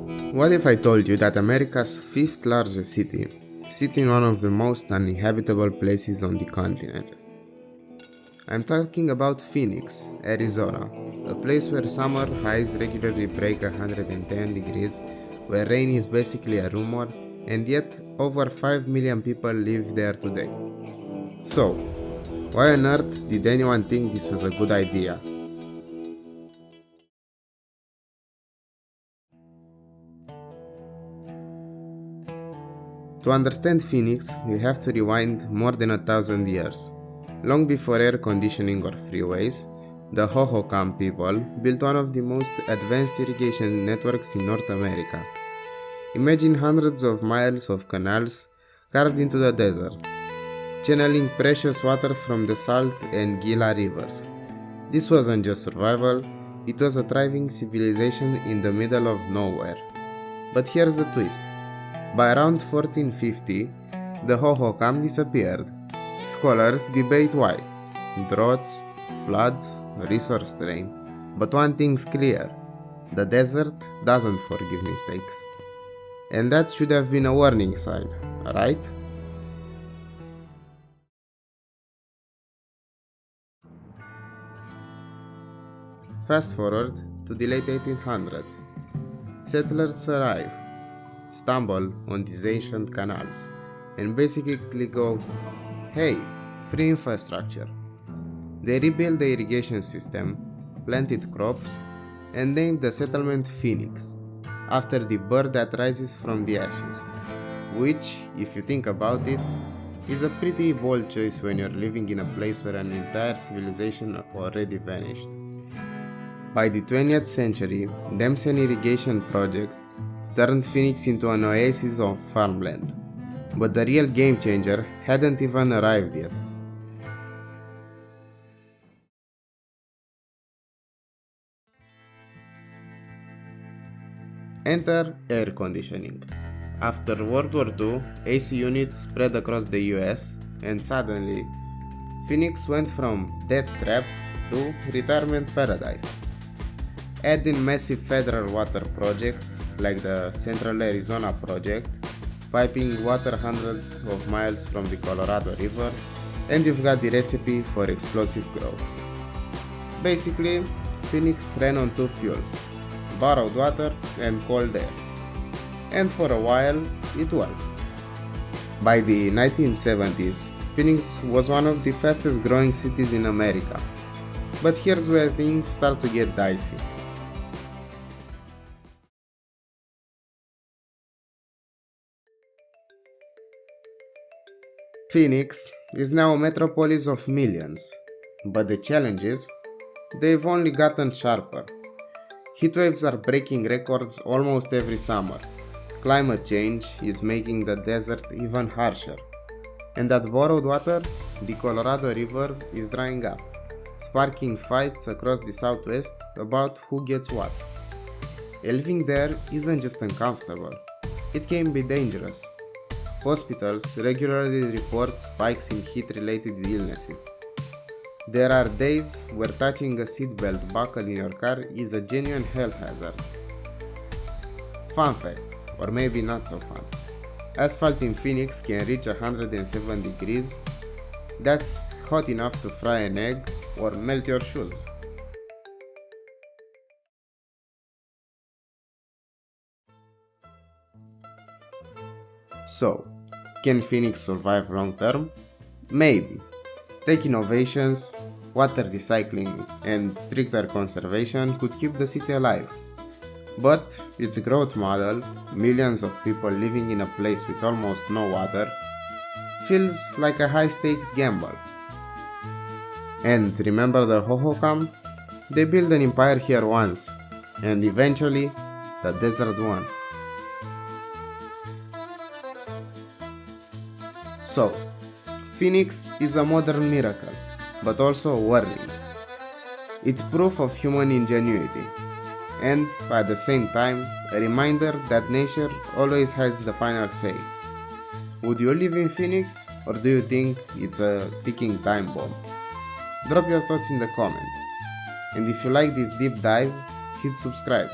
What if I told you that America's fifth largest city sits in one of the most uninhabitable places on the continent? I'm talking about Phoenix, Arizona, a place where summer highs regularly break 110 degrees, where rain is basically a rumor, and yet over 5 million people live there today. So, why on earth did anyone think this was a good idea? To understand Phoenix, we have to rewind more than 1,000 years. Long before air conditioning or freeways, the Hohokam people built one of the most advanced irrigation networks in North America. Imagine hundreds of miles of canals carved into the desert, channeling precious water from the Salt and Gila rivers. This wasn't just survival, it was a thriving civilization in the middle of nowhere. But here's the twist. By around 1450, the Hohokam disappeared. Scholars debate why. Droughts, floods, resource strain. But one thing's clear. The desert doesn't forgive mistakes. And that should have been a warning sign, right? Fast forward to the late 1800s. Settlers arrive, stumble on these ancient canals, and basically go, hey, free infrastructure. They rebuilt the irrigation system, planted crops, and named the settlement Phoenix, after the bird that rises from the ashes, which, if you think about it, is a pretty bold choice when you're living in a place where an entire civilization already vanished. By the 20th century, dams and irrigation projects turned Phoenix into an oasis of farmland. But the real game changer hadn't even arrived yet. Enter air conditioning. After World War II, AC units spread across the US, and suddenly, Phoenix went from death trap to retirement paradise. Add in massive federal water projects like the Central Arizona Project, piping water hundreds of miles from the Colorado River, and you've got the recipe for explosive growth. Basically, Phoenix ran on two fuels, borrowed water and cold air. And for a while, it worked. By the 1970s, Phoenix was one of the fastest growing cities in America. But here's where things start to get dicey. Phoenix is now a metropolis of millions, but the challenge is, they've only gotten sharper. Heatwaves are breaking records almost every summer. Climate change is making the desert even harsher. And that borrowed water, the Colorado River, is drying up, sparking fights across the Southwest about who gets what. Living there isn't just uncomfortable, it can be dangerous. Hospitals regularly report spikes in heat-related illnesses. There are days where touching a seatbelt buckle in your car is a genuine health hazard. Fun fact, or maybe not so fun. Asphalt in Phoenix can reach 107 degrees. That's hot enough to fry an egg or melt your shoes. So, can Phoenix survive long term? Maybe. Tech innovations, water recycling, and stricter conservation could keep the city alive. But its growth model, millions of people living in a place with almost no water, feels like a high-stakes gamble. And remember the Hohokam? They built an empire here once, and eventually, the desert won. So, Phoenix is a modern miracle, but also a warning. It's proof of human ingenuity, and at the same time, a reminder that nature always has the final say. Would you live in Phoenix, or do you think it's a ticking time bomb? Drop your thoughts in the comment, and if you like this deep dive, hit subscribe.